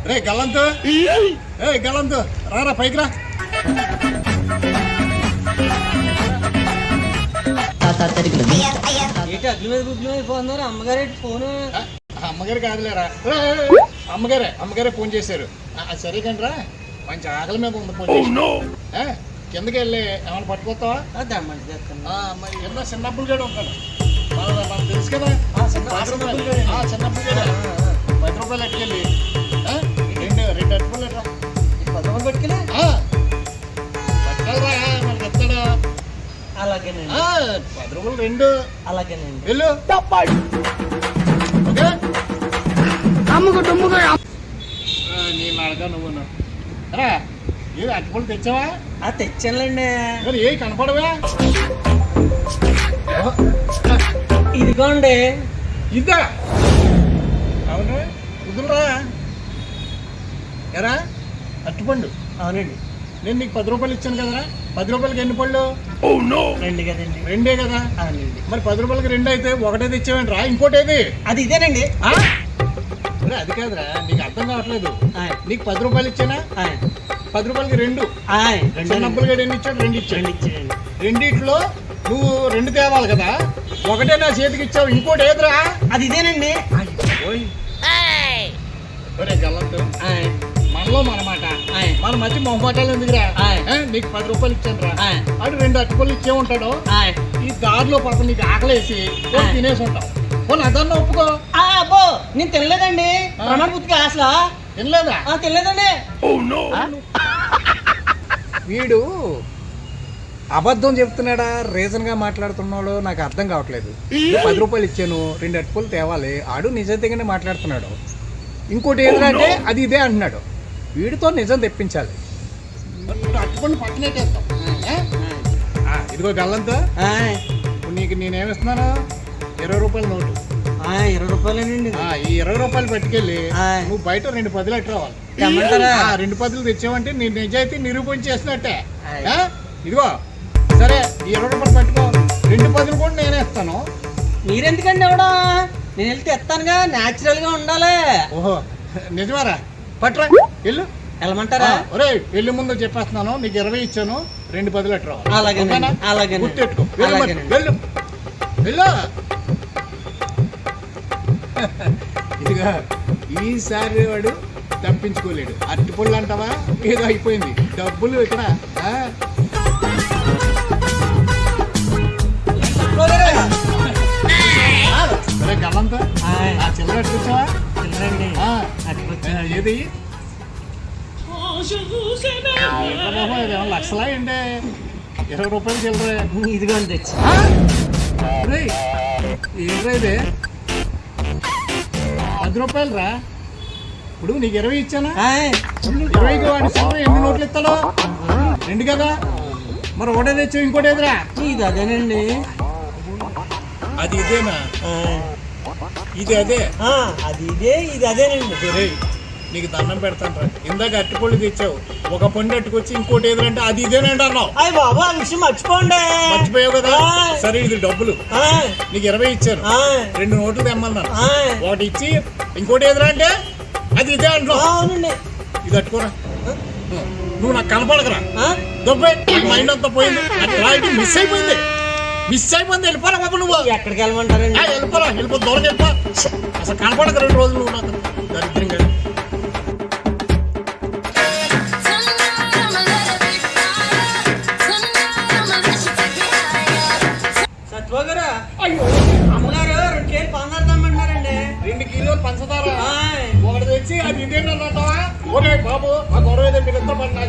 రే గల్లంతు, ఏ గల్లంతు రారా పైకి రా. అగ్ని మీద గుడ్లు మీద పోతున్నారు. అమ్మగారు ఫోను. అమ్మగారు కాదులేరా, అమ్మగారే ఫోన్ చేశారు. సరే కానీ రా, మంచి ఆకలి మీద ఉంది. ఫోన్ కిందకి వెళ్ళి ఏమైనా పట్టుకొస్తావా? మరి ఎంత చిన్నప్పుడు కూడా ఉంటాను, మనకు తెలుసు కదా. చిన్నప్పుడు 10 రూపాయలు ఎట్టుకెళ్ళి రెండు అట్టుకోలు రా. 10 రూపాయలు పట్టుకెళ్ళి పట్టుకెళ్ళరా, మనకి ఎత్తాడా? అలాగేనండి. 10 రూపాయలు రెండు. అలాగేనండి. వెళ్ళు. నేను అడగా నువ్వు రా. ఏది అట్టుకోలు తెచ్చావా? తెచ్చానులేండి. మరి ఏ కనపడవా? ఇదిగోండి. ఇదా? అవును, కుదురురా. ఎరా అట్టుపండు? అవునండి. నేను నీకు 10 రూపాయలు ఇచ్చాను కదరా. 10 రూపాయలకి ఎన్ని పళ్ళు? రెండు కదండి. రెండే కదా. అవునండి. మరి 10 రూపాయలకి రెండు అయితే ఒకటే తెచ్చావేంటి రా? ఇంకోటి ఏది? అది ఇదేనండి. అది కాదురా, నీకు అర్థం కావట్లేదు. నీకు 10 రూపాయలు ఇచ్చానా? 10 రూపాయలకి రెండు. చిన్నప్పుడు గడు ఎన్ని ఇచ్చాడు? రెండు ఇచ్చాడు. రెండిట్లో నువ్వు రెండు తేవాలి కదా. ఒకటే నా చేతికి ఇచ్చావు, ఇంకోటి ఏదిరా? అది ఇదేనండి. గల్లంతు, మనలో మనమాట, మన మధ్య మొహమాటాలు ఎందుకురా? నీకు 10 రూపాయలు ఇచ్చాను రా, అటు రెండు అట్టుకోలు ఇచ్చే ఉంటాడు. ఈ దారిలో పాపం నీకు ఆకలేసి తినేసి ఉంటావు. అదన్నా ఒప్పుకో. అబ్బో, నేను తినలేదండి. ప్రమాణపుత్తికి అసలు తినలేదా? తినలేదండి. వీడు అబద్ధం చెప్తున్నాడా, రీజన్ గా మాట్లాడుతున్నాడు నాకు అర్థం కావట్లేదు. 10 రూపాయలు ఇచ్చాను, రెండు అట్టుకోలు తేవాలి, ఆడు నిజంగానే మాట్లాడుతున్నాడు. ఇంకోటి ఏంటంటే అది ఇదే అంటున్నాడు. వీడితో నిజం తెప్పించాలి. అట్టుకొని పక్కనేటేస్తాం. ఇదిగో గల్లంతా, నీకు నేనేమిస్తున్నాను? 20 రూపాయల నోటు. 20 రూపాయలేనండి. ఈ 20 రూపాయలు పట్టుకెళ్ళి నువ్వు బయట 2 10 ఎట్టు రావాలి. 2 10 తెచ్చావంటే నీ నిజాయితీ నిరూపించేసినట్టే. ఇదిగో సరే, ఈ 20 రూపాయలు పట్టుకో, 2 10 కూడా నేనే ఇస్తాను. మీరెందుకండి ఎవడా? నేను వెళ్తే ఎత్తానుగా, న్యాచురల్ గా ఉండాలి. ఓహో నిజమారా? పట్రా, వెళ్ళు. వెళ్ళమంటారా? ఒరే వెళ్ళు, ముందు చెప్పేస్తున్నాను. నీకు 20 ఇచ్చాను, 2 10 ఎట్టు రావాలి. అలాగే గుర్తెట్టుకో. వెళ్ళు వెళ్ళు. ఇదిగా ఈసారి వాడు తప్పించుకోలేడు. అరటిపళ్ళు అంటావా, ఏదో అయిపోయింది. డబ్బులు ఇక్కడ. గల్లంతా చిల్లర అట్టుకొచ్చావా? ఏది? ఇదేమో లక్షలా ఏంటి? 20 రూపాయలు చిల్లరే. ఇదిగో తెచ్చి. ఏంట్రా ఇది? 10 రూపాయలు రా. ఇప్పుడు నీకు 20 ఇచ్చానా? 20కి వాడి చిల్లర ఎన్ని నోట్లు ఇస్తాడు? 2 కదా. మరి ఒకటే తెచ్చావు, ఇంకోటి ఎదురా? ఇది అదేనండి. అది ఇదేనా? ఇది అదే. అది ఇదే, ఇది అదేనండి. నీకు దండం పెడతాను రా. ఇందాక అట్టుపళ్ళు తెచ్చావు, ఒక పండు అట్టుకొచ్చి ఇంకోటి ఎదురంటే అది ఇదేనండి అన్నావు. అయ్యి బాబు, ఆ విషయం మర్చిపోయావు కదా. సరే, ఇది డబ్బులు. నీకు 20 ఇచ్చాను, 2 నోట్లు తెమ్మన్నాను. ఒకటి ఇచ్చి ఇంకోటి ఎదురా అంటే అది ఇదే అంటున్నావు. ఇది అట్టుకోరా. నువ్వు నాకు కనపడకరా. దొబ్బే, మైండ్ అంతా పోయింది. మిస్ అయిపోయింది. వెళ్ళిపోరా బాబు. నువ్వు ఎక్కడికి వెళ్ళమంటారండి? వెళ్ళిపో, దూరం వెళ్ళిపో. అసలు కనపడక 2 రోజులు నువ్వు నాకు. దరిద్రం కదా. అమ్మగారు 2 కేజీలు పంచదార తెమ్మంటున్నారండి. 2 కిలోలు పంచదార ఒకటి తెచ్చి అది ఇదేంటన్నావా? ఓకే బాబు, ఆ గొడవ ఏదో మీరు ఎంత పడినా